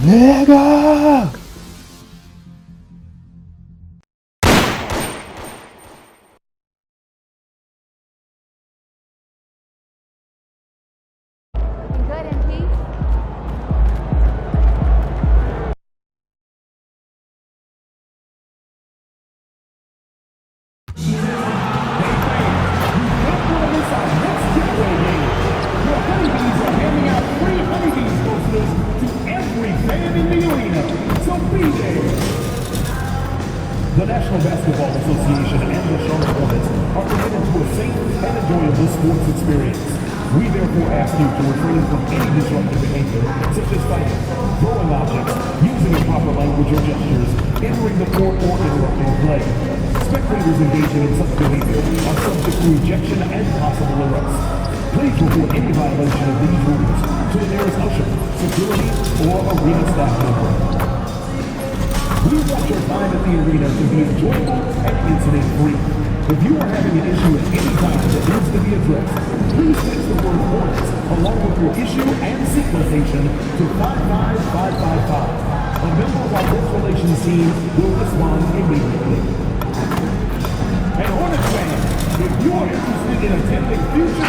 Nigga! Good, MP. The National Basketball Association and the Charlotte Hornets are committed to a safe and enjoyable sports experience. We therefore ask you to refrain from any disruptive behavior, such as fighting, throwing objects, using improper language or gestures, entering the court, or interrupting play. Spectators engaging in such behavior are subject to ejection and possible arrest. Please report any violation of these rules to the nearest usher, security, or arena staff member. We want your time at the arena to be enjoyable and incident-free. If you are having an issue at any time that needs to be addressed, please text the word Hornets along with your issue and seat location to 55555. A member of our guest relations team will respond immediately. And Hornets fans, if you are interested in attending future...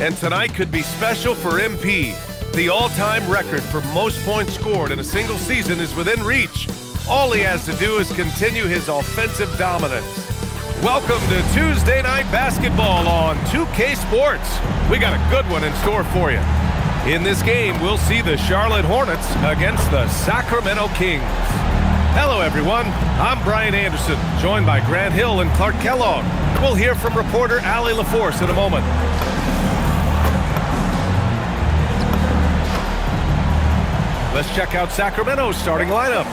And tonight could be special for MP. The all-time record for most points scored in a single season is within reach. All he has to do is continue his offensive dominance. Welcome to Tuesday Night Basketball on 2K Sports. We got a good one in store for you. In this game, we'll see the Charlotte Hornets against the Sacramento Kings. Hello, everyone. I'm Brian Anderson, joined by Grant Hill and Clark Kellogg. We'll hear from reporter Allie LaForce in a moment. Let's check out Sacramento's starting lineup.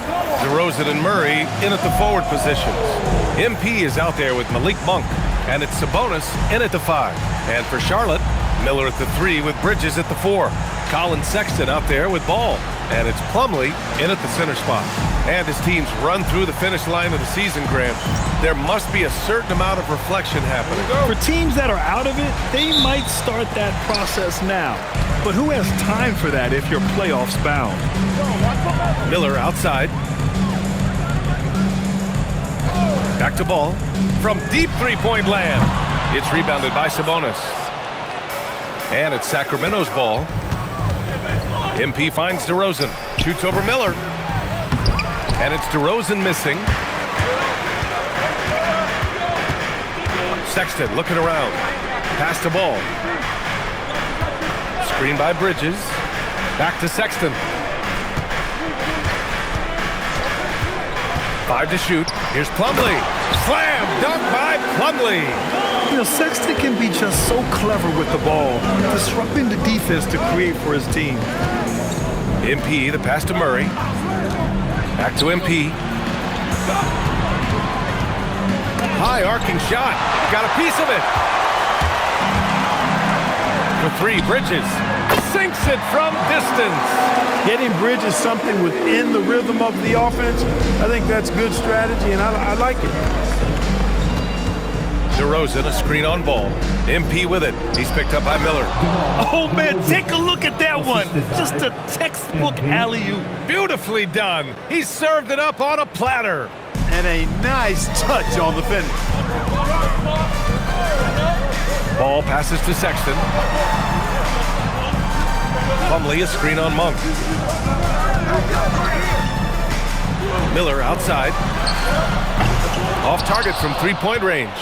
DeRozan and Murray in at the forward positions. MP is out there with Malik Monk, and it's Sabonis in at the 5. And for Charlotte, Miller at the 3 with Bridges at the 4. Colin Sexton out there with Ball, and it's Plumlee in at the center spot. And his teams run through the finish line of the season, Grant. There must be a certain amount of reflection happening. For teams that are out of it, they might start that process now. But who has time for that if you're playoffs bound? Miller outside. Back to Ball. From deep three-point land. It's rebounded by Sabonis. And it's Sacramento's ball. MP finds DeRozan. Shoots over Miller. And it's DeRozan missing. Sexton looking around. Pass to Ball. Screen by Bridges. Back to Sexton. 5 to shoot. Here's Plumlee. Slam! Dunk by Plumlee. You know, Sexton can be just so clever with the ball, disrupting the defense to create for his team. MP, the pass to Murray. Back to MP. High arcing shot. Got a piece of it. For 3, Bridges. Sinks it from distance. Getting Bridges something within the rhythm of the offense, I think that's good strategy, and I like it. DeRozan, a screen on Ball. MP with it. He's picked up by Miller. Oh, man, take a look at that one. Just a textbook alley-oop. Beautifully done. He served it up on a platter. And a nice touch on the finish. Ball passes to Sexton. Plumlee, a screen on Monk. Miller outside. Off target from three-point range.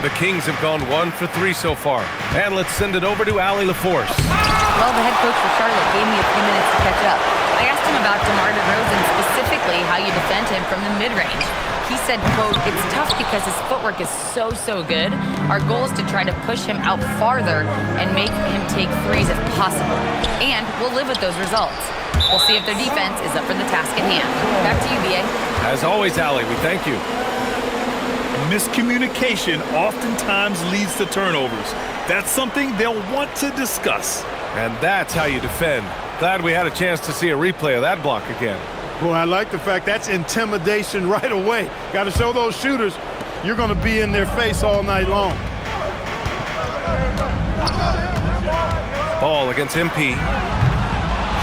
The Kings have gone 1 for 3 so far. And let's send it over to Allie LaForce. Well, the head coach for Charlotte gave me a few minutes to catch up. I asked him about DeMar DeRozan, specifically how you defend him from the mid-range. He said, quote, "It's tough because his footwork is so good. Our goal is to try to push him out farther and make him take threes if possible. And we'll live with those results. We'll see if their defense is up for the task at hand." Back to you, B.A. As always, Allie, we thank you. Miscommunication oftentimes leads to turnovers. That's something they'll want to discuss. And that's how you defend. Glad we had a chance to see a replay of that block again. Boy, I like the fact that's intimidation right away. Got to show those shooters you're going to be in their face all night long. Ball against MP.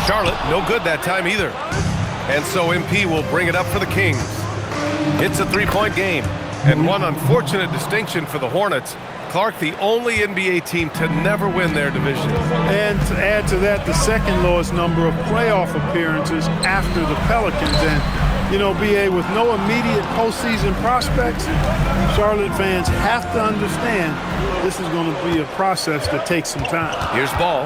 Charlotte, no good that time either. And so MP will bring it up for the Kings. It's a three-point game. And one unfortunate distinction for the Hornets. Clark, the only NBA team to never win their division. And to add to that, the second lowest number of playoff appearances after the Pelicans. And, you know, BA, with no immediate postseason prospects, Charlotte fans have to understand this is going to be a process that takes some time. Here's Ball.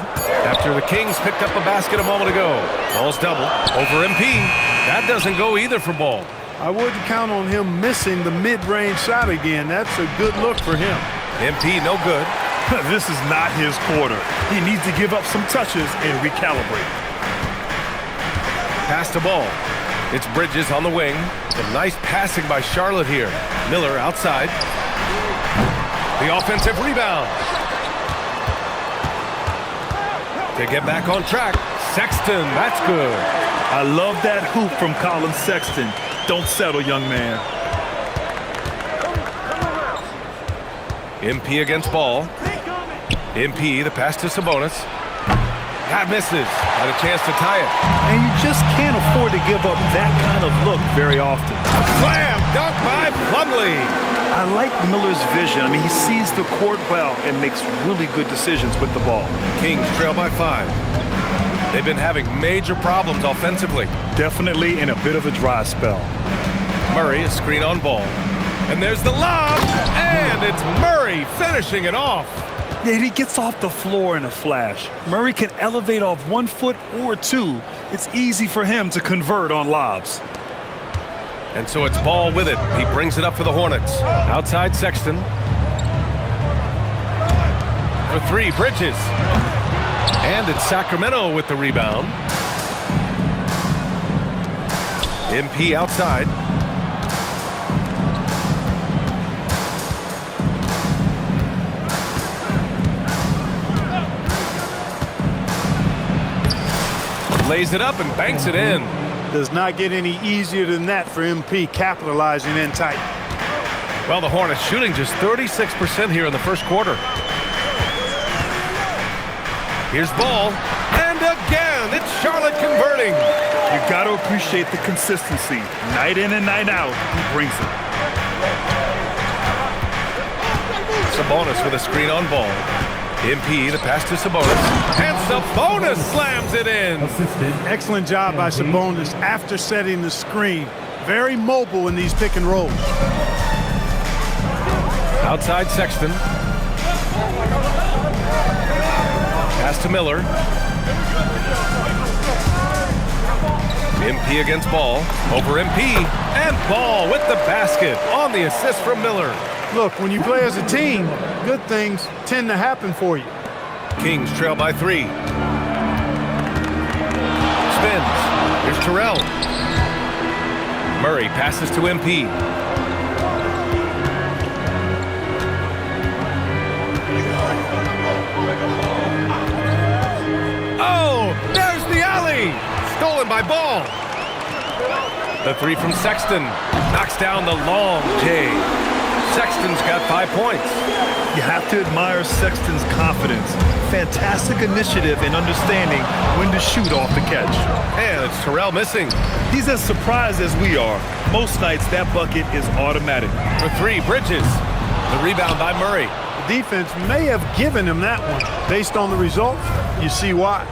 After the Kings picked up a basket a moment ago. Ball's double over MP. That doesn't go either for Ball. I wouldn't count on him missing the mid-range shot again. That's a good look for him. MP, no good. This is not his quarter. He needs to give up some touches and recalibrate. Pass to Ball. It's Bridges on the wing. Some nice passing by Charlotte here. Miller outside. The offensive rebound. To get back on track, Sexton, that's good. I love that hoop from Colin Sexton. Don't settle, young man. MP against Ball. MP, the pass to Sabonis. That misses. Had a chance to tie it. And you just can't afford to give up that kind of look very often. Slam! Dunk by Plumlee. I like Miller's vision. I mean, he sees the court well and makes really good decisions with the ball. Kings trail by 5. They've been having major problems offensively. Definitely in a bit of a dry spell. Murray, a screen on Ball. And there's the lob, and it's Murray finishing it off. Yeah, he gets off the floor in a flash. Murray can elevate off 1 foot or 2. It's easy for him to convert on lobs. And so it's Ball with it. He brings it up for the Hornets. Outside Sexton. For 3, Bridges. And it's Sacramento with the rebound. MP outside. Lays it up and banks it in. Does not get any easier than that for MP, capitalizing in tight. Well, the Hornets shooting just 36% here in the first quarter. Here's Ball. And again, it's Charlotte converting. You got to appreciate the consistency. Night in and night out, he brings it. Sabonis with a screen on Ball. MP, the pass to Sabonis. And Sabonis slams it in. Excellent job by Sabonis after setting the screen. Very mobile in these pick and rolls. Outside Sexton. Pass to Miller. MP against Ball. Over MP. And Ball with the basket on the assist from Miller. Look, when you play as a team, good things tend to happen for you. Kings trail by 3. Spins. Here's Terrell. Murray passes to MP. Oh, there's the alley. Stolen by Ball. The 3 from Sexton. Knocks down the long J. Sexton's got 5 points. You have to admire Sexton's confidence. Fantastic initiative in understanding when to shoot off the catch. And it's Terrell missing. He's as surprised as we are. Most nights, that bucket is automatic. For 3, Bridges. The rebound by Murray. The defense may have given him that one. Based on the results, you see why.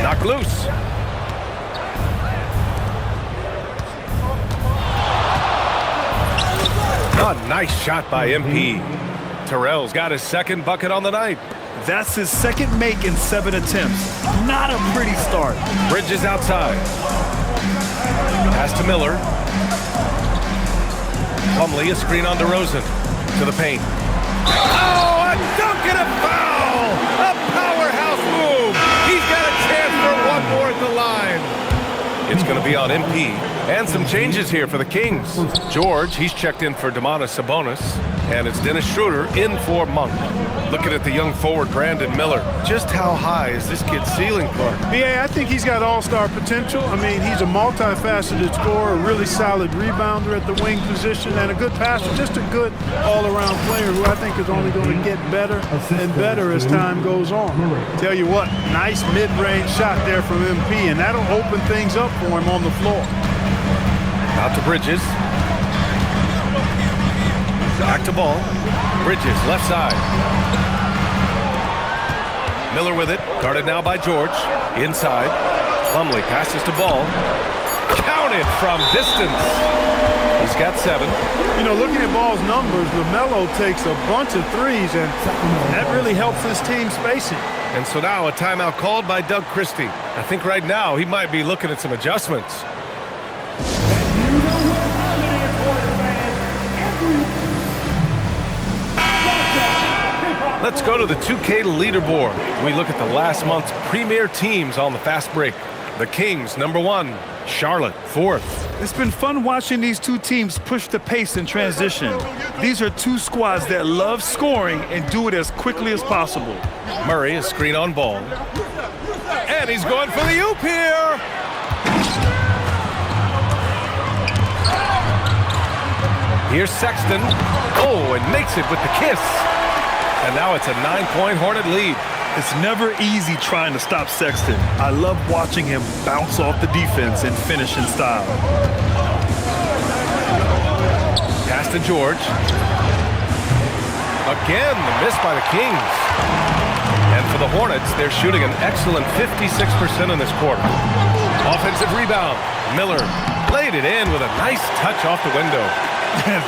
Knocked loose. A nice shot by MP. Terrell's got his second bucket on the night. That's his second make in 7 attempts. Not a pretty start. Bridges outside. Pass to Miller. Plumlee, a screen on DeRozan. To the paint. Oh, a dunk and a foul! A powerhouse move! He's got a chance for one more at the line. It's going to be on MP. And some changes here for the Kings. George, he's checked in for Domantas Sabonis. And it's Dennis Schroeder in for Monk. Looking at the young forward, Brandon Miller. Just how high is this kid's ceiling, Clark? Yeah, I think he's got all-star potential. I mean, he's a multifaceted scorer, a really solid rebounder at the wing position, and a good passer, just a good all-around player who I think is only going to get better and better as time goes on. Tell you what, nice mid-range shot there from MP, and that'll open things up for him on the floor. Out to Bridges. Back to Ball. Bridges, left side. Miller with it. Guarded now by George. Inside. Plumlee passes to Ball. Counted from distance. He's got 7. You know, looking at Ball's numbers, LaMelo takes a bunch of threes, and that really helps his team spacing. And so now a timeout called by Doug Christie. I think right now he might be looking at some adjustments. Let's go to the 2K leaderboard. We look at the last month's premier teams on the fast break. The Kings, number 1. Charlotte, 4th. It's been fun watching these two teams push the pace in transition. These are two squads that love scoring and do it as quickly as possible. Murray, a screen on Ball. And he's going for the oop here. Here's Sexton. Oh, and makes it with the kiss. And now it's a 9-point Hornet lead. It's never easy trying to stop Sexton. I love watching him bounce off the defense and finish in style. Pass to George. Again, the miss by the Kings. And for the Hornets, they're shooting an excellent 56% in this quarter. Offensive rebound. Miller laid it in with a nice touch off the window.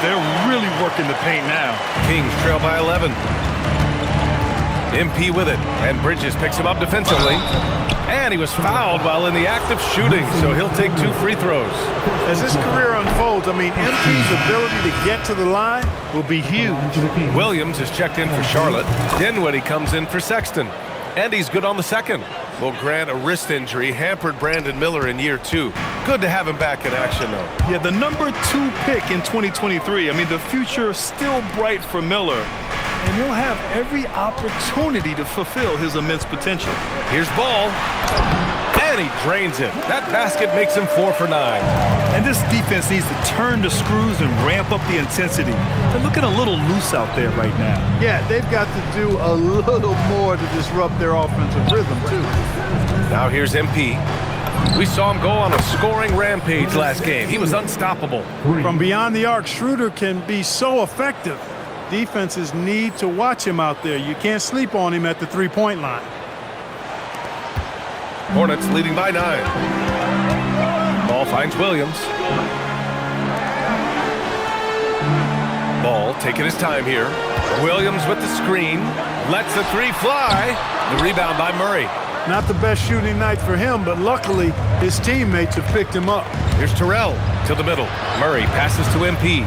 They're really working the paint now. Kings trail by 11. MP with it, and Bridges picks him up defensively. And he was fouled while in the act of shooting, so he'll take 2 free throws. As his career unfolds, I mean, MP's ability to get to the line will be huge. Williams is checked in for Charlotte. Dinwiddie comes in for Sexton. And he's good on the second. Will Grant, a wrist injury, hampered Brandon Miller in year 2. Good to have him back in action, though. Yeah, the number 2 pick in 2023. I mean, the future is still bright for Miller. And he'll have every opportunity to fulfill his immense potential. Here's Ball. And he drains it. That basket makes him 4 for 9. And this defense needs to turn the screws and ramp up the intensity. They're looking a little loose out there right now. Yeah, they've got to do a little more to disrupt their offensive rhythm, too. Now here's MP. We saw him go on a scoring rampage last game. He was unstoppable. From beyond the arc, Schroeder can be so effective. Defenses need to watch him out there. You can't sleep on him at the three-point line. Hornets leading by 9. Ball finds Williams. Ball taking his time here. Williams with the screen. Lets the 3 fly. The rebound by Murray. Not the best shooting night for him, but luckily his teammates have picked him up. Here's Terrell to the middle. Murray passes to MP.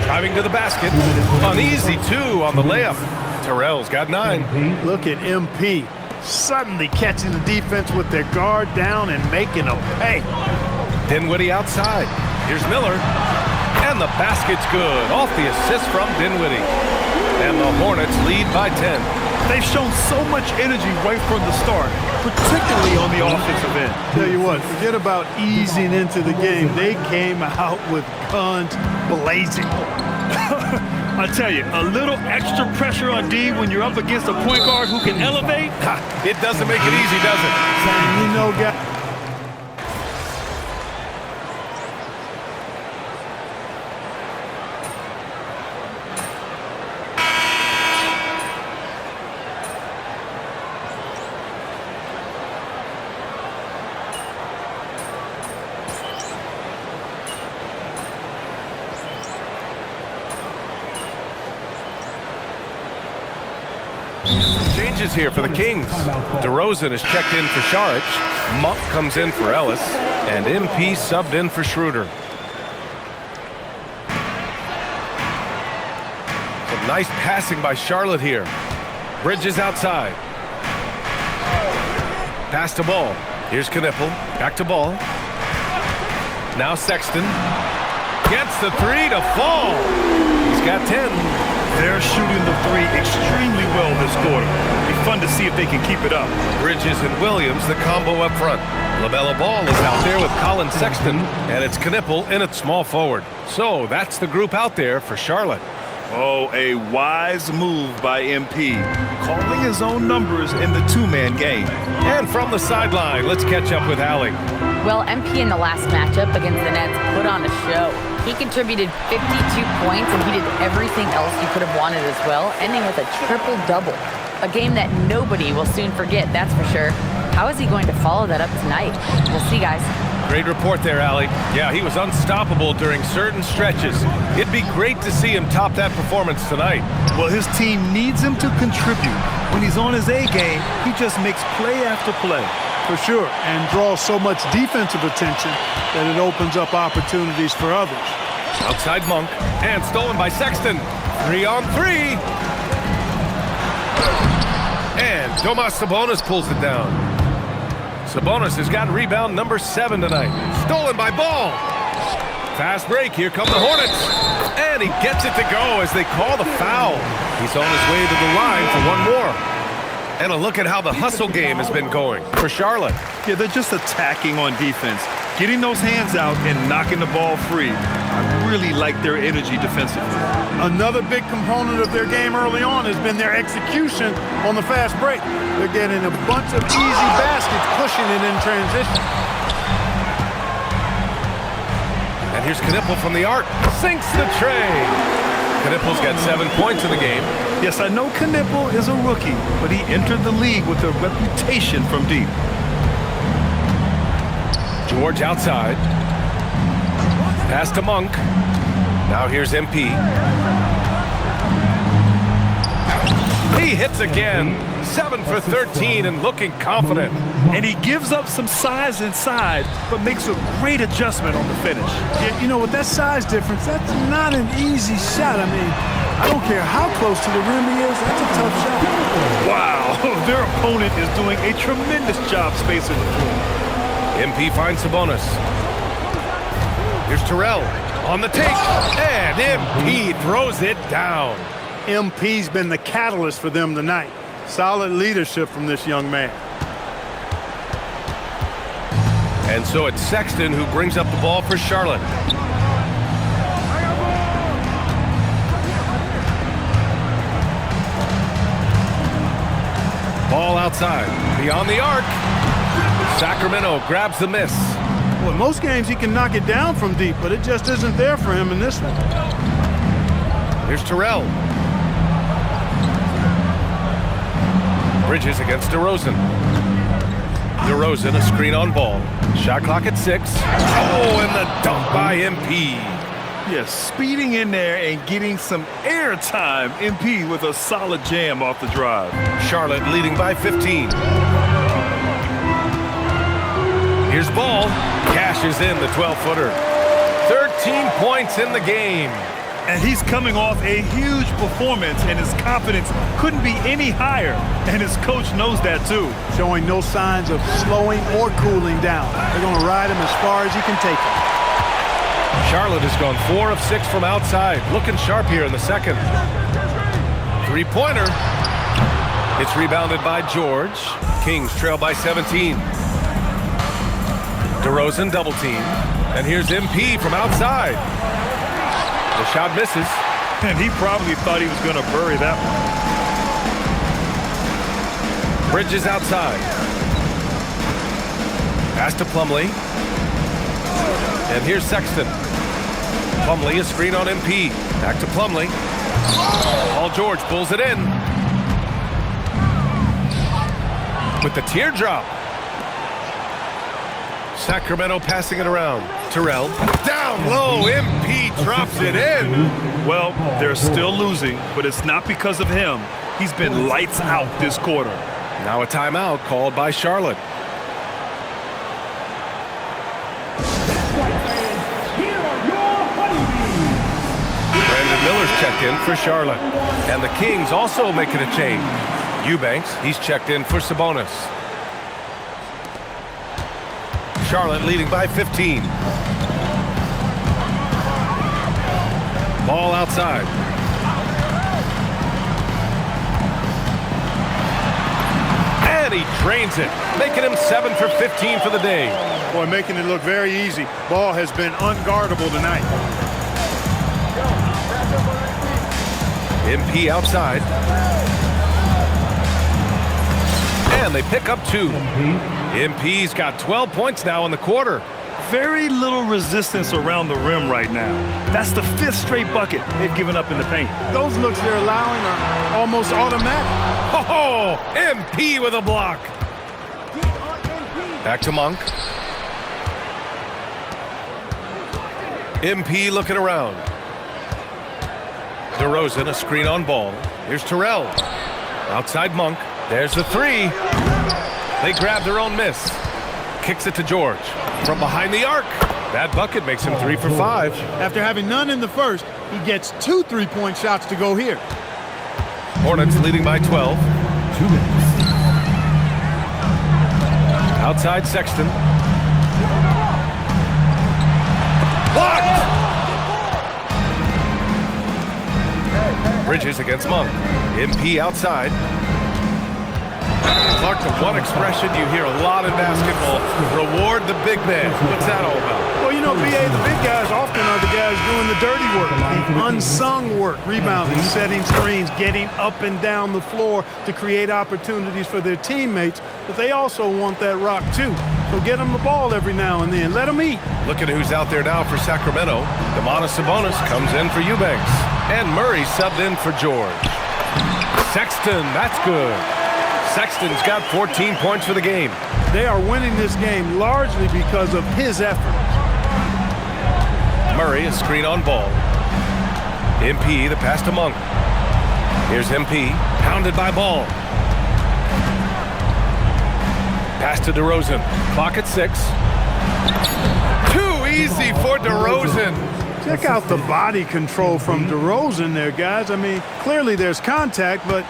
Driving to the basket. An easy 2 on the layup. Terrell's got 9. Look at MP suddenly catching the defense with their guard down and making them pay. Dinwiddie outside. Here's Miller. And the basket's good. Off the assist from Dinwiddie. And the Hornets lead by 10. They've shown so much energy right from the start, particularly on the offensive end. Tell you what, forget about easing into the game. They came out with guns blazing. I tell you, a little extra pressure on D when you're up against a point guard who can elevate. It doesn't make it easy, does it? You know, guys. Changes here for the Kings. DeRozan is checked in for Saric. Monk comes in for Ellis. And MP subbed in for Schroeder. Some nice passing by Charlotte here. Bridges outside. Pass to Ball. Here's Knipple. Back to Ball. Now Sexton. Gets the three to fall. He's got 10. They're shooting the three extremely well this quarter. It'll be fun to see if they can keep it up. Bridges and Williams, the combo up front. LaMelo Ball is out there with Colin Sexton, and it's Knipple in at small forward. So that's the group out there for Charlotte. Oh, a wise move by MP, calling his own numbers in the two-man game. And from the sideline, let's catch up with Allie. Well, MP in the last matchup against the Nets put on a show. He contributed 52 points, and he did everything else you could have wanted as well, ending with a triple-double. A game that nobody will soon forget, that's for sure. How is he going to follow that up tonight? We'll see, guys. Great report there, Allie. Yeah, he was unstoppable during certain stretches. It'd be great to see him top that performance tonight. Well, his team needs him to contribute. When he's on his A game, he just makes play after play. For sure, and draws so much defensive attention that it opens up opportunities for others. Outside Monk, and stolen by Sexton. 3-on-3. And Domas Sabonis pulls it down. Sabonis has got rebound number 7 tonight. Stolen by Ball. Fast break. Here come the Hornets. And he gets it to go as they call the foul. He's on his way to the line for one more. And a look at how the hustle game has been going for Charlotte. Yeah, they're just attacking on defense, getting those hands out and knocking the ball free. I really like their energy defensively. Another big component of their game early on has been their execution on the fast break. They're getting a bunch of easy baskets, pushing it in transition. And here's Knipple from the arc. Sinks the tray. Knipple's got 7 points in the game. Yes, I know Knipple is a rookie, but he entered the league with a reputation from deep. George outside. Pass to Monk. Now here's MP. He hits again. 7 for 13 and looking confident. And he gives up some size inside, but makes a great adjustment on the finish. You know, with that size difference, that's not an easy shot. I mean, I don't care how close to the rim he is, that's a tough shot. Wow, their opponent is doing a tremendous job spacing the floor. MP finds Sabonis. Here's Terrell on the take, and MP throws it down. MP's been the catalyst for them tonight. Solid leadership from this young man. And so it's Sexton who brings up the ball for Charlotte. Ball outside, beyond the arc. Sacramento grabs the miss. Well, in most games he can knock it down from deep, but it just isn't there for him in this one. Here's Terrell. Bridges against DeRozan. DeRozan, a screen on Ball. Shot clock at 6. Oh, and the dunk by MP. Yes, speeding in there and getting some air time. MP with a solid jam off the drive. Charlotte leading by 15. Here's Ball. Cashes in the 12-footer. 13 points in the game. And he's coming off a huge performance, and his confidence couldn't be any higher. And his coach knows that, too. Showing no signs of slowing or cooling down. They're going to ride him as far as he can take him. Charlotte has gone 4 of 6 from outside. Looking sharp here in the second. Three-pointer. It's rebounded by George. Kings trail by 17. DeRozan double team. And here's MP from outside. The shot misses. And he probably thought he was going to bury that one. Bridges outside. Pass to Plumlee. And here's Sexton. Plumlee, a screen on MP. Back to Plumlee. Paul George pulls it in. With the teardrop. Sacramento passing it around. Terrell. Down low. MP drops it in. Well, they're still losing, but it's not because of him. He's been lights out this quarter. Now a timeout called by Charlotte. Brandon Miller's checked in for Charlotte. And the Kings also making a change. Eubanks, he's checked in for Sabonis. Charlotte leading by 15. Ball outside. And he drains it, making him 7 for 15 for the day. Boy, making it look very easy. Ball has been unguardable tonight. MP outside. And they pick up 2. MP's got 12 points now in the quarter. Very little resistance around the rim right now. That's the 5th straight bucket they've given up in the paint. Those looks they're allowing are almost automatic. Oh, MP with a block. Back to Monk. MP looking around. DeRozan, a screen on ball. Here's Terrell. Outside Monk. There's the 3. They grab their own miss. Kicks it to George. From behind the arc. That bucket makes him 3 for 5. After having none in the first, he gets 2 3-point shots to go here. Hornets leading by 12. 2 minutes. Outside Sexton. Blocked! Bridges against Monk. MP outside. Clark, the one expression you hear a lot in basketball, reward the big man. What's that all about? Well, you know, BA, the big guys often are the guys doing the dirty work, the unsung work, rebounding, setting screens, getting up and down the floor to create opportunities for their teammates, but they also want that rock too. So get them the ball every now and then. Let them eat. Look at who's out there now for Sacramento. Domantas Sabonis comes in for Eubanks. And Murray subbed in for George. Sexton, that's good. Sexton's got 14 points for the game. They are winning this game largely because of his effort. Murray, a screen on ball. MP, the pass to Monk. Here's MP, pounded by Ball. Pass to DeRozan. Clock at 6. Too easy for DeRozan. Check out the body control from DeRozan there, guys. I mean, clearly there's contact, but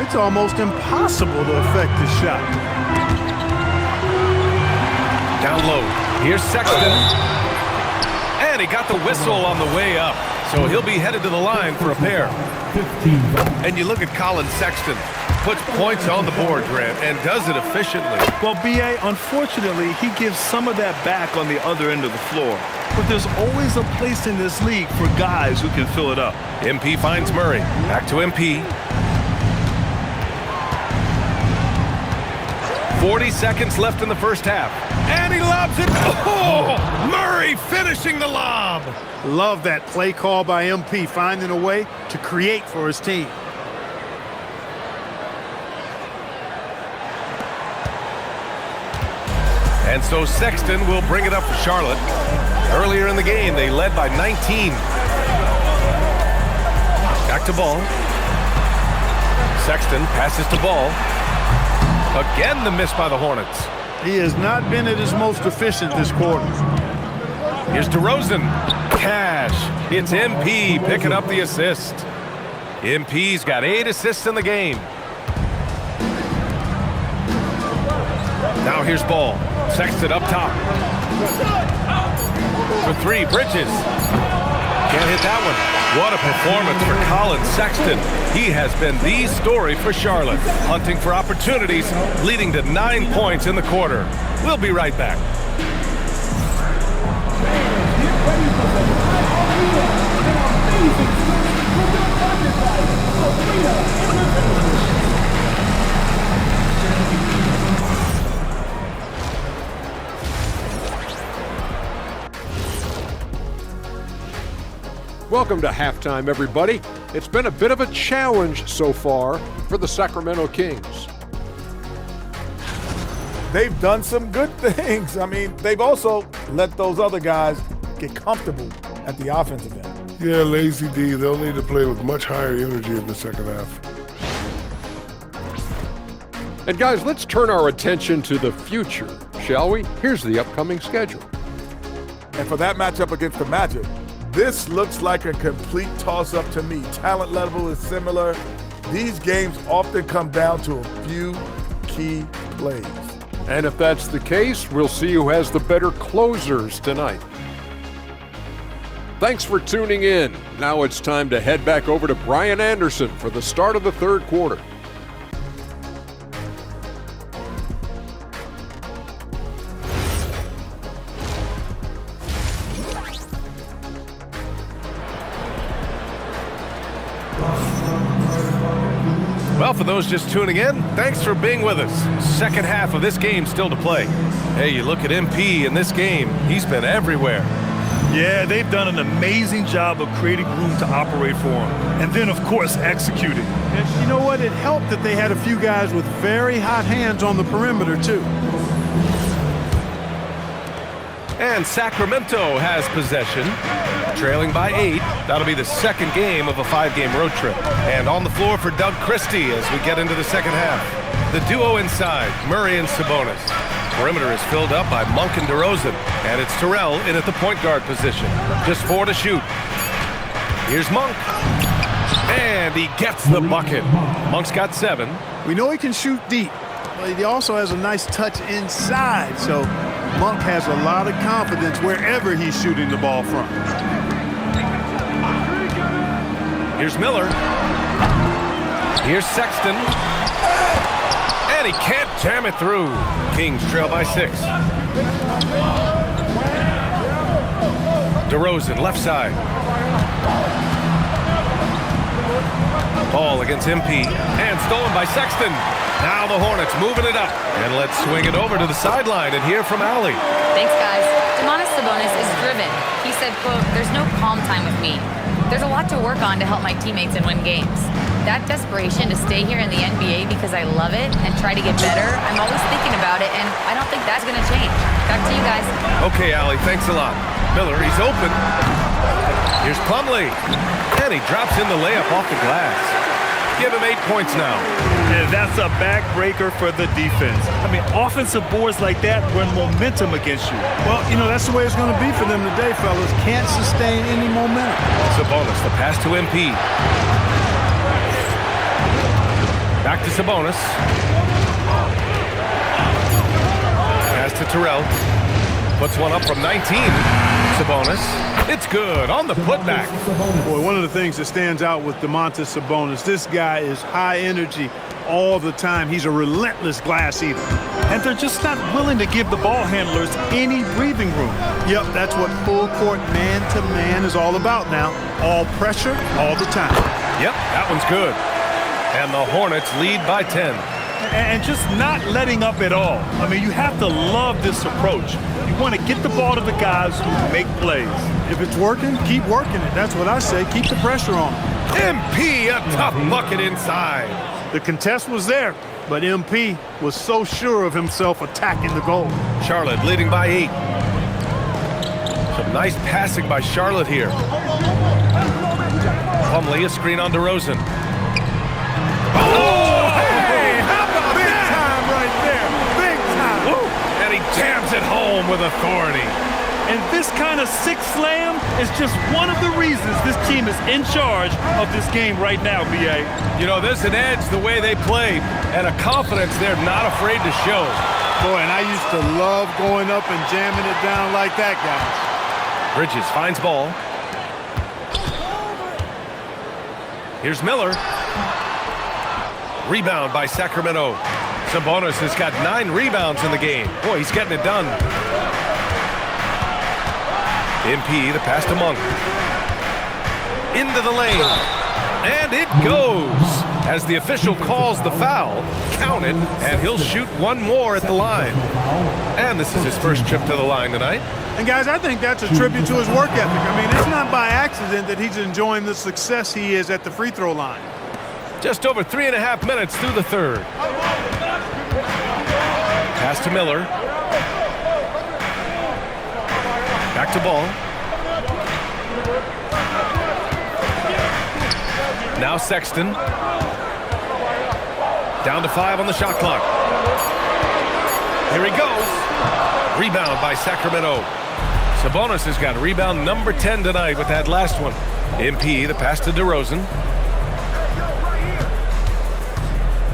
it's almost impossible to affect the shot. Down low. Here's Sexton. And he got the whistle on the way up. So he'll be headed to the line for a pair. 15. And you look at Colin Sexton. Puts points on the board, Grant, and does it efficiently. Well, B.A., unfortunately, he gives some of that back on the other end of the floor. But there's always a place in this league for guys who can fill it up. MP finds Murray. Back to MP. 40 seconds left in the first half. And he lobs it. Oh! Murray finishing the lob. Love that play call by MP, finding a way to create for his team. And so Sexton will bring it up for Charlotte. Earlier in the game, they led by 19. Back to Ball. Sexton passes to Ball. Again, the miss by the Hornets. He has not been at his most efficient this quarter. Here's DeRozan. Cash. It's MP picking up the assist. MP's got 8 assists in the game. Now here's Ball. Sexton up top. For 3, Bridges. Can't hit that one. What a performance for Colin Sexton. He has been the story for Charlotte, hunting for opportunities, leading to 9 points in the quarter. We'll be right back. Welcome to halftime, everybody. It's been a bit of a challenge so far for the Sacramento Kings. They've done some good things. I mean, they've also let those other guys get comfortable at the offensive end. Yeah, Lazy D, they'll need to play with much higher energy in the second half. And guys, let's turn our attention to the future, shall we? Here's the upcoming schedule. And for that matchup against the Magic, this looks like a complete toss-up to me. Talent level is similar. These games often come down to a few key plays. And if that's the case, we'll see who has the better closers tonight. Thanks for tuning in. Now it's time to head back over to Brian Anderson for the start of the third quarter. Well, for those just tuning in, thanks for being with us. Second half of this game still to play. Hey, you look at MP in this game, he's been everywhere. Yeah, they've done an amazing job of creating room to operate for him. And then, of course, executing. And you know what? It helped that they had a few guys with very hot hands on the perimeter, too. And Sacramento has possession, trailing by 8. That'll be the second game of a 5-game road trip. And on the floor for Doug Christie as we get into the second half. The duo inside, Murray and Sabonis. Perimeter is filled up by Monk and DeRozan. And it's Terrell in at the point guard position. Just 4 to shoot. Here's Monk. And he gets the bucket. Monk's got 7. We know he can shoot deep, but he also has a nice touch inside. So Monk has a lot of confidence wherever he's shooting the ball from. Here's Miller. Here's Sexton. And he can't jam it through. Kings trail by 6. DeRozan, left side. Ball against MP. And stolen by Sexton. Now the Hornets moving it up. And let's swing it over to the sideline and hear from Allie. Thanks, guys. Domantas Sabonis is driven. He said, quote, "There's no calm time with me. There's a lot to work on to help my teammates and win games. That desperation to stay here in the NBA because I love it and try to get better, I'm always thinking about it, and I don't think that's going to change." Back to you guys. Okay, Allie, thanks a lot. Miller, he's open. Here's Plumlee. And he drops in the layup off the glass. Give him 8 points now. Yeah, that's a backbreaker for the defense. I mean, offensive boards like that run momentum against you. Well, you know, that's the way it's going to be for them today, fellas. Can't sustain any momentum. Sabonis, the pass to MP. Back to Sabonis. Pass to Terrell. Puts one up from 19. Sabonis. It's good on the putback. Boy, one of the things that stands out with Domantas Sabonis, this guy is high energy all the time. He's a relentless glass eater. And they're just not willing to give the ball handlers any breathing room. Yep, that's what full court man-to-man is all about now. All pressure, all the time. Yep, that one's good. And the Hornets lead by 10. And just not letting up at all. I mean, you have to love this approach. You want to get the ball to the guys who make plays. If it's working, keep working it. That's what I say. Keep the pressure on. MP, a tough bucket inside. The contest was there, but MP was so sure of himself attacking the goal. Charlotte leading by 8. Some nice passing by Charlotte here. Plumlee, a screen on DeRozan. Oh, hey, how about Big that? time right there. Big time. Woo. And he jams it home with authority. And this kind of six slam is just one of the reasons this team is in charge of this game right now, B.A. You know, there's an edge the way they play and a confidence they're not afraid to show. Boy, and I used to love going up and jamming it down like that, guys. Bridges finds ball. Here's Miller. Rebound by Sacramento. Sabonis has got 9 rebounds in the game. Boy, he's getting it done. MP, the pass to Monk. Into the lane. And it goes. As the official calls the foul, count it, and he'll shoot one more at the line. And this is his first trip to the line tonight. And guys, I think that's a tribute to his work ethic. I mean, it's not by accident that he's enjoying the success he is at the free throw line. Just over 3.5 minutes through the third. Pass to Miller. Back to ball. Now Sexton. Down to 5 on the shot clock. Here he goes. Rebound by Sacramento. Sabonis has got rebound number 10 tonight with that last one. MP, the pass to DeRozan.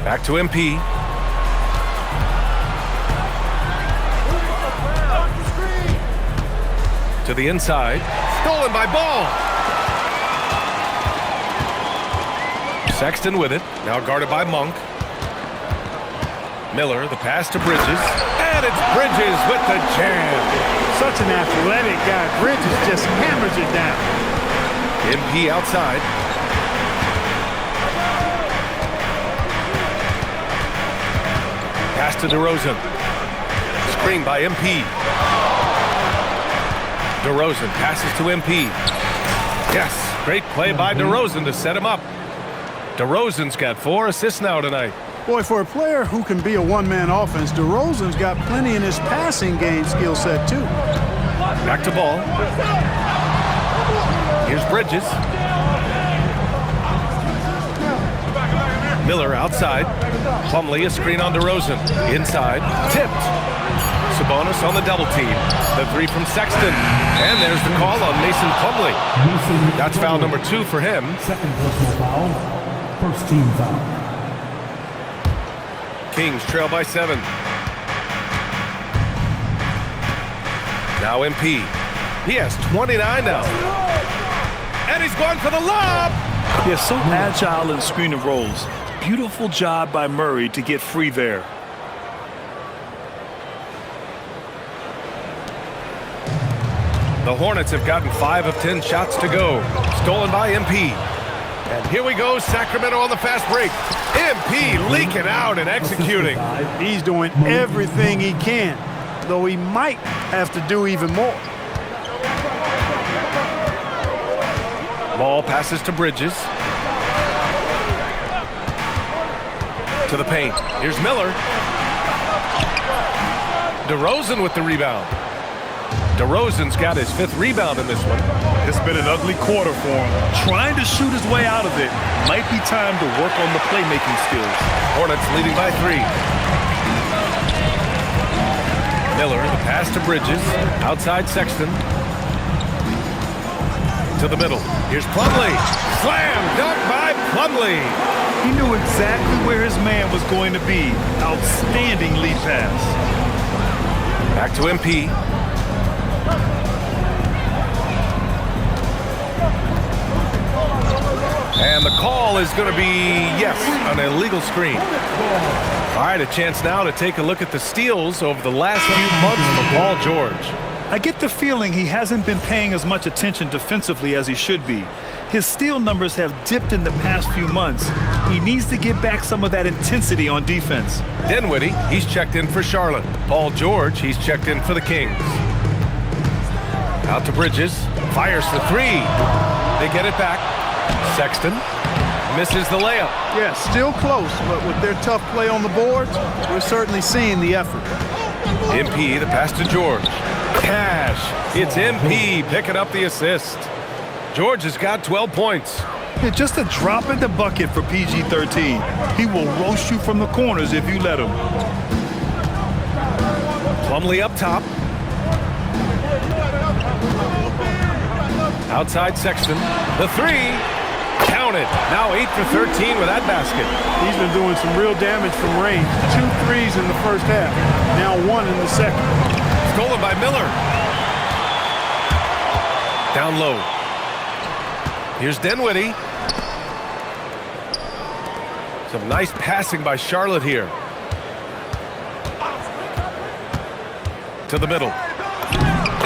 Back to MP. To the inside. Stolen by Ball. Sexton with it. Now guarded by Monk. Miller, the pass to Bridges. And it's Bridges with the jam. Such an athletic guy. Bridges just hammers it down. MP outside. Pass to DeRozan. Screen by MP. DeRozan passes to MP. Yes, great play by DeRozan to set him up. DeRozan's got 4 assists now tonight. Boy, for a player who can be a one-man offense, DeRozan's got plenty in his passing game skill set, too. Back to Ball. Here's Bridges. Miller outside. Plumlee, a screen on DeRozan. Inside. Tipped. Sabonis on the double team. The 3 from Sexton. And there's the call on Mason Plumlee. That's foul number 2 for him. Second personal foul. First team foul. Kings trail by 7. Now MP. He has 29 now. And he's going for the lob. They're so agile in screen and rolls. Beautiful job by Murray to get free there. The Hornets have gotten 5 of 10 shots to go. Stolen by MP. And here we go, Sacramento on the fast break. MP leaking out and executing. He's doing everything he can, though he might have to do even more. Ball passes to Bridges. To the paint. Here's Miller. DeRozan with the rebound. DeRozan's got his 5th rebound in this one. It's been an ugly quarter for him. Trying to shoot his way out of it. Might be time to work on the playmaking skills. Hornets leading by 3. Miller, the pass to Bridges. Outside Sexton. To the middle. Here's Plumlee. Slam dunk by Plumlee. He knew exactly where his man was going to be. Outstanding lead pass. Back to MP. And the call is going to be, yes, an illegal screen. All right, a chance now to take a look at the steals over the last few months for Paul George. I get the feeling he hasn't been paying as much attention defensively as he should be. His steal numbers have dipped in the past few months. He needs to get back some of that intensity on defense. Dinwiddie, he's checked in for Charlotte. Paul George, he's checked in for the Kings. Out to Bridges, fires for 3. They get it back. Sexton misses the layup. Yeah, still close, but with their tough play on the boards, we're certainly seeing the effort. MP, the pass to George. Cash. It's MP picking up the assist. George has got 12 points. Yeah, just a drop in the bucket for PG-13. He will roast you from the corners if you let him. Plumlee up top. Outside Sexton. The 3. Counted. Now 8 for 13 with that basket. He's been doing some real damage from range. 2 threes in the first half. Now 1 in the second. Stolen by Miller. Down low. Here's Dinwiddie. Some nice passing by Charlotte here. To the middle.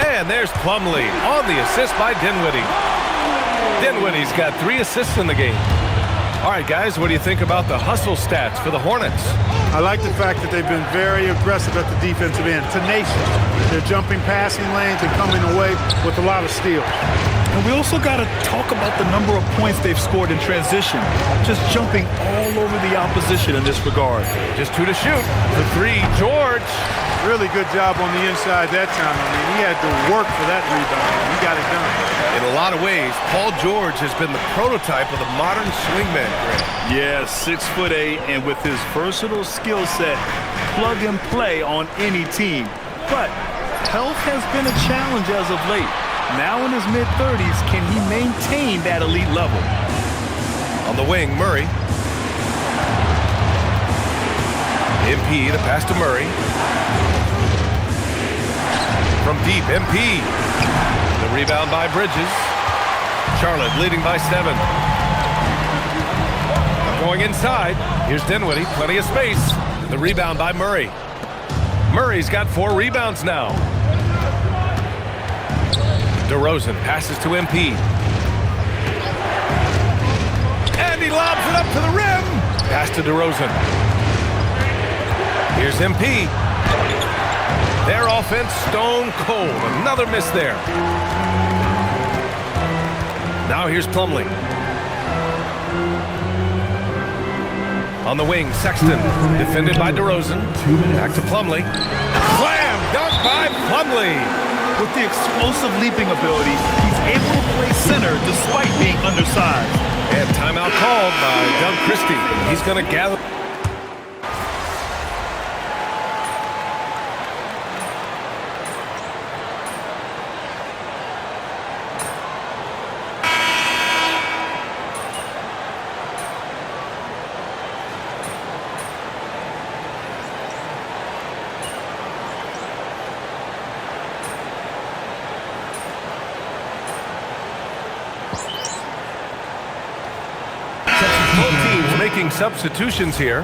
And there's Plumlee on the assist by Dinwiddie. Dinwiddie's got 3 assists in the game. All right, guys, what do you think about the hustle stats for the Hornets? I like the fact that they've been very aggressive at the defensive end. Tenacious. They're jumping passing lanes and coming away with a lot of steals. And we also got to talk about the number of points they've scored in transition. Just jumping all over the opposition in this regard. Just 2 to shoot. For 3, George. Really good job on the inside that time. I mean, he had to work for that rebound. He got it done. In a lot of ways, Paul George has been the prototype of the modern swingman. Yeah, 6'8", and with his versatile skill set, plug and play on any team. But health has been a challenge as of late. Now in his mid-30s, can he maintain that elite level? On the wing, Murray. MP, the pass to Murray. From deep, MP. Rebound by Bridges. Charlotte leading by 7. Going inside. Here's Dinwiddie. Plenty of space. The rebound by Murray. Murray's got 4 rebounds now. DeRozan passes to MP. And he lobs it up to the rim. Pass to DeRozan. Here's MP. Their offense stone cold. Another miss there. Now here's Plumlee. On the wing, Sexton. Defended by DeRozan. Back to Plumlee. Slam! Dunk by Plumlee. With the explosive leaping ability, he's able to play center despite being undersized. And timeout called by Doug Christie. He's going to gather. Both teams making substitutions here.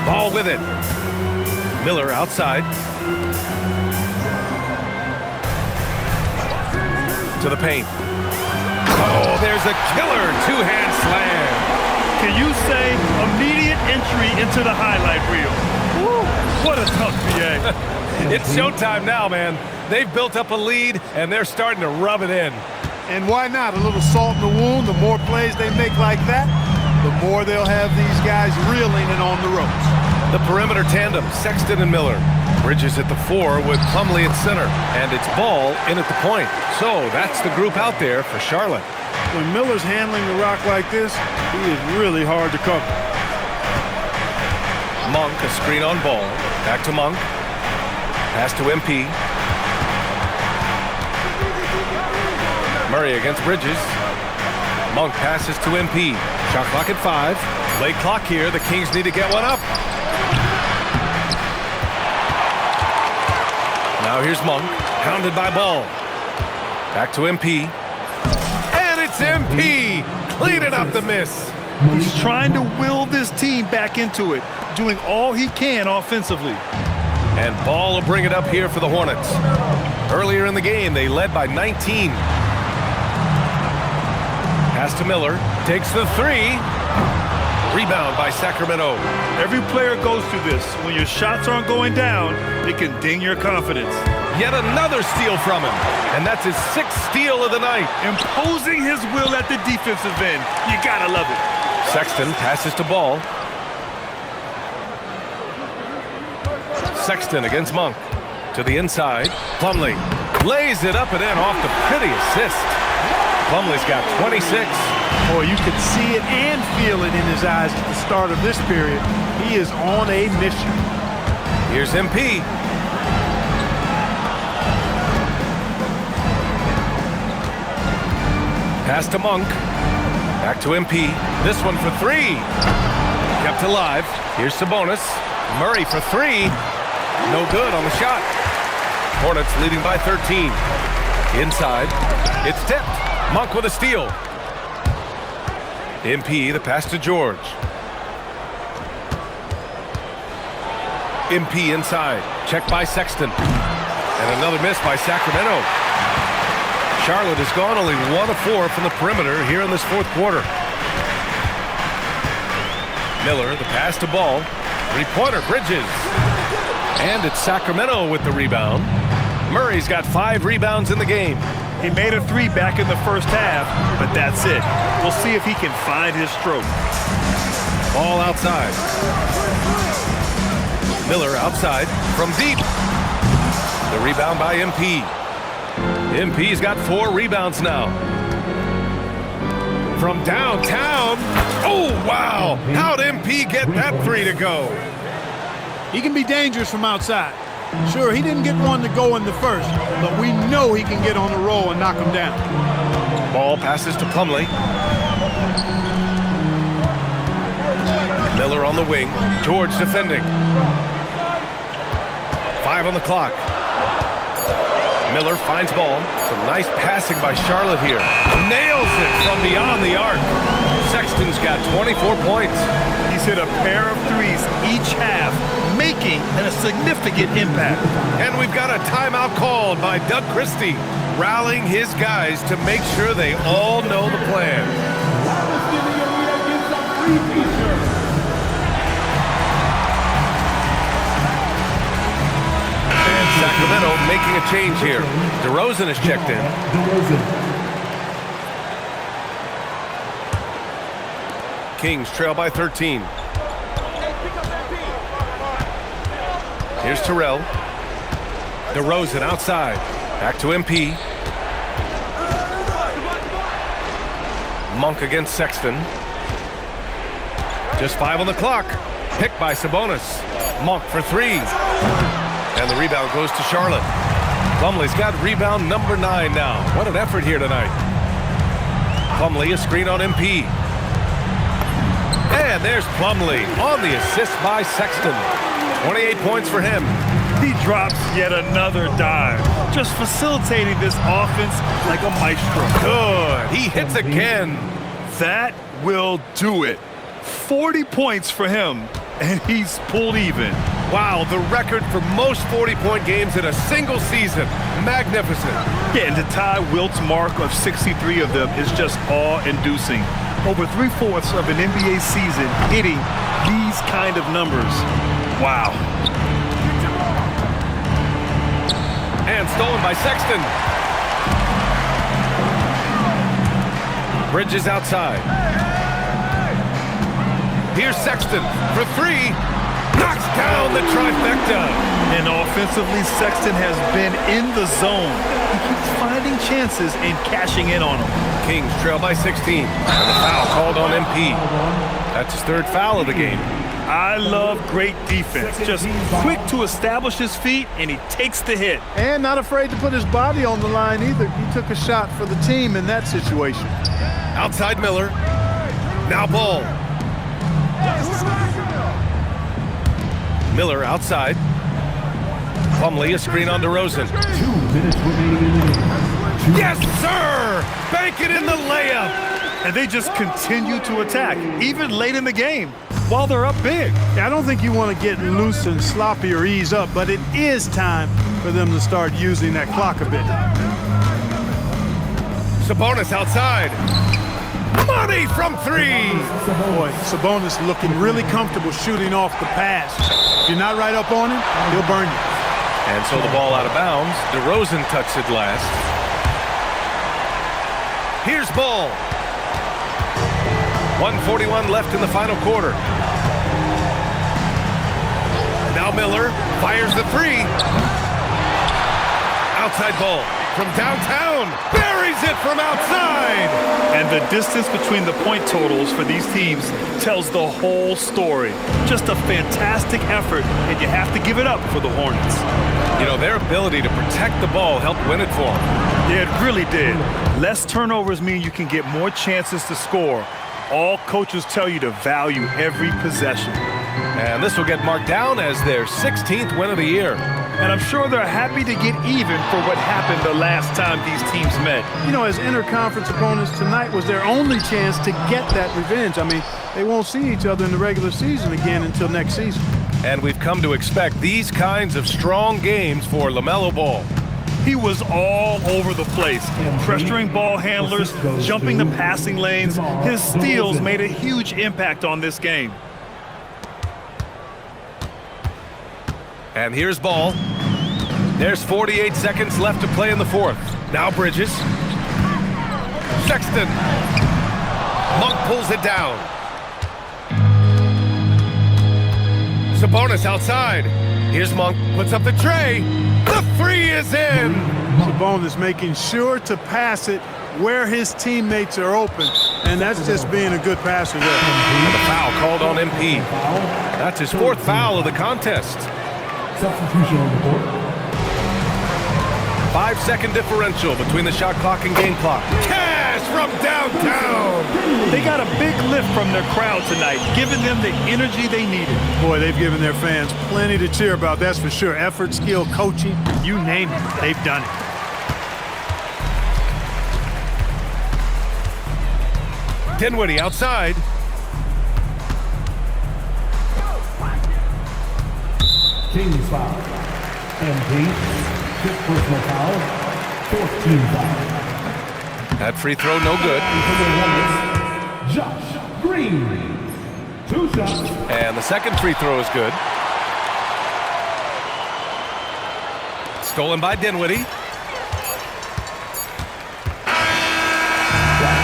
Ball with it. Miller outside. To the paint. Oh, there's a killer two-hand slam. Can you say immediate entry into the highlight reel? Woo, what a tough PA. It's showtime now, man. They've built up a lead, and they're starting to rub it in. And why not? A little salt in the wound. The more plays they make like that, the more they'll have these guys reeling and on the ropes. The perimeter tandem, Sexton and Miller. Bridges at the 4 with Plumlee at center. And it's Ball in at the point. So that's the group out there for Charlotte. When Miller's handling the rock like this, he is really hard to cover. Monk, a screen on Ball. Back to Monk. Pass to MP. Murray against Bridges. Monk passes to MP. Shot clock at 5. Late clock here. The Kings need to get one up. Now here's Monk. Pounded by Ball. Back to MP. And it's MP. Cleaning up the miss. He's trying to will this team back into it, doing all he can offensively. And Ball will bring it up here for the Hornets. Earlier in the game, they led by 19. Pass to Miller. Takes the 3. Rebound by Sacramento. Every player goes through this. When your shots aren't going down, it can ding your confidence. Yet another steal from him. And that's his 6th steal of the night. Imposing his will at the defensive end. You gotta love it. Sexton passes to Ball. Sexton against Monk. To the inside. Plumlee lays it up and in off the pretty assist. Plumlee's got 26. Boy, you could see it and feel it in his eyes at the start of this period. He is on a mission. Here's MP. Pass to Monk. Back to MP. This one for 3. Kept alive. Here's Sabonis. Murray for 3. No good on the shot. Hornets leading by 13. Inside. It's tipped. Monk with a steal. MP, the pass to George. MP inside. Check by Sexton. And another miss by Sacramento. Charlotte has gone only 1 of 4 from the perimeter here in this 4th quarter. Miller, the pass to Ball. 3-pointer, Bridges. And it's Sacramento with the rebound. Murray's got 5 rebounds in the game. He made a 3 back in the first half, but that's it. We'll see if he can find his stroke. Ball outside. Miller outside from deep. The rebound by MP. MP's got 4 rebounds now. From downtown. Oh, wow. How'd MP get that 3 to go? He can be dangerous from outside. Sure, he didn't get one to go in the first, but we know he can get on the roll and knock him down. Ball passes to Plumlee. Miller on the wing. George defending. 5 on the clock. Miller finds ball. Some nice passing by Charlotte here. Nails it from beyond the arc. Sexton's got 24 points. He's hit a pair of threes each half, making a significant impact. And we've got a timeout called by Doug Christie, rallying his guys to make sure they all know the plan. Sacramento making a change here. DeRozan is checked in. Kings trail by 13. Here's Terrell. DeRozan outside. Back to MP. Monk against Sexton. Just 5 on the clock. Picked by Sabonis. Monk for 3. And the rebound goes to Charlotte. Plumlee's got rebound number 9 now. What an effort here tonight. Plumlee, a screen on MP. And there's Plumlee on the assist by Sexton. 28 points for him. He drops yet another dive, just facilitating this offense like a maestro. Good. He hits again. That will do it. 40 points for him, and he's pulled even. Wow, the record for most 40-point games in a single season. Magnificent. Yeah, and to tie Wilt's mark of 63 of them is just awe-inducing. Over 3/4 of an NBA season hitting these kind of numbers. Wow. And stolen by Sexton. Bridges outside. Here's Sexton for 3. Knocks down the trifecta. And offensively, Sexton has been in the zone. He keeps finding chances and cashing in on them. Kings trail by 16. And the foul called on MP. That's his 3rd foul of the game. I love great defense. Just quick to establish his feet, and he takes the hit. And not afraid to put his body on the line either. He took a shot for the team in that situation. Outside Miller. Now Ball. Miller outside. Plumlee, a screen on DeRozan. 2 minutes remaining in the game. Yes, sir! Bank it in the layup. And they just continue to attack, even late in the game, while they're up big. I don't think you want to get loose and sloppy or ease up, but it is time for them to start using that clock a bit. Sabonis outside. Money from 3. Boy, Sabonis looking really comfortable shooting off the pass. If you're not right up on him, he'll burn you. And so the ball out of bounds. DeRozan touched it last. Here's Ball. 1:41 left in the final quarter. Now Miller fires the 3. Outside Ball from downtown. Buries it from outside. And the distance between the point totals for these teams tells the whole story. Just a fantastic effort, and you have to give it up for the Hornets. You know, their ability to protect the ball helped win it for them. Yeah, it really did. Less turnovers mean you can get more chances to score. All coaches tell you to value every possession. And this will get marked down as their 16th win of the year. And I'm sure they're happy to get even for what happened the last time these teams met. You know, as interconference opponents, tonight was their only chance to get that revenge. I mean, they won't see each other in the regular season again until next season. And we've come to expect these kinds of strong games for LaMelo Ball. He was all over the place, pressuring ball handlers, jumping the passing lanes. His steals made a huge impact on this game. And here's Ball. There's 48 seconds left to play in the 4th. Now Bridges. Sexton. Monk pulls it down. Sabonis outside. Here's Monk. Puts up the tray. The 3 is in. Sabonis making sure to pass it where his teammates are open. And that's just being a good passer there. And the foul called on MP. That's his 4th foul of the contest. Substitution on the court. 5-second differential between the shot clock and game clock. Cash from downtown. They got a big lift from their crowd tonight, giving them the energy they needed. Boy, they've given their fans plenty to cheer about, that's for sure. Effort, skill, coaching, you name it, they've done it. Dinwiddie outside. Kings foul. MP, fifth personal foul, fourth team foul. That free throw no good. Josh Green, 2 shots. And the second free throw is good. Stolen by Dinwiddie.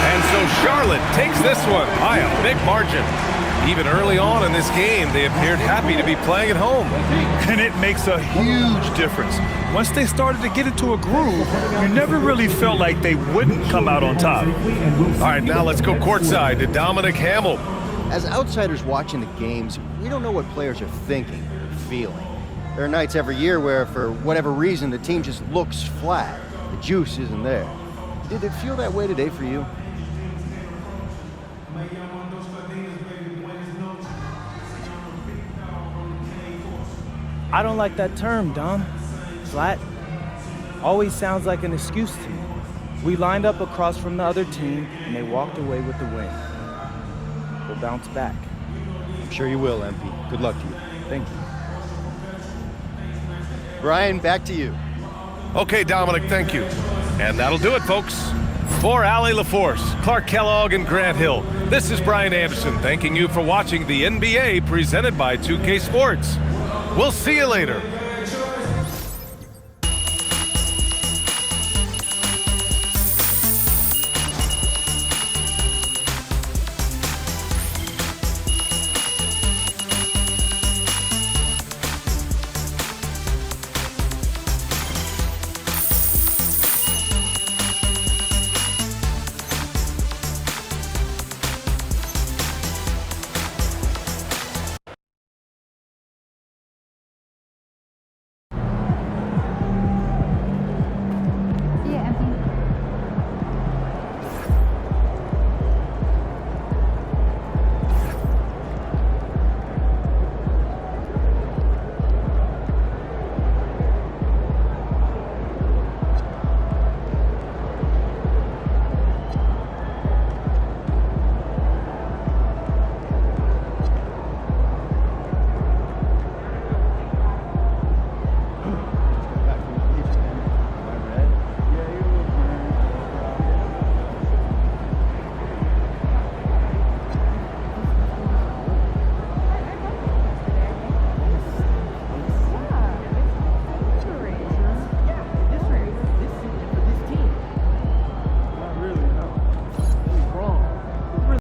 And so Charlotte takes this one by a big margin. Even early on in this game, they appeared happy to be playing at home. And it makes a huge difference. Once they started to get into a groove, you never really felt like they wouldn't come out on top. All right, now let's go courtside to Dominic Hamill. As outsiders watching the games, we don't know what players are thinking, feeling. There are nights every year where, for whatever reason, the team just looks flat. The juice isn't there. Did it feel that way today for you? I don't like that term, Dom. Flat always sounds like an excuse to me. We lined up across from the other team, and they walked away with the win. We'll bounce back. I'm sure you will, MP. Good luck to you. Thank you. Brian, back to you. Okay, Dominic, thank you. And that'll do it, folks. For Allie LaForce, Clark Kellogg, and Grant Hill, this is Brian Anderson thanking you for watching the NBA presented by 2K Sports. We'll see you later.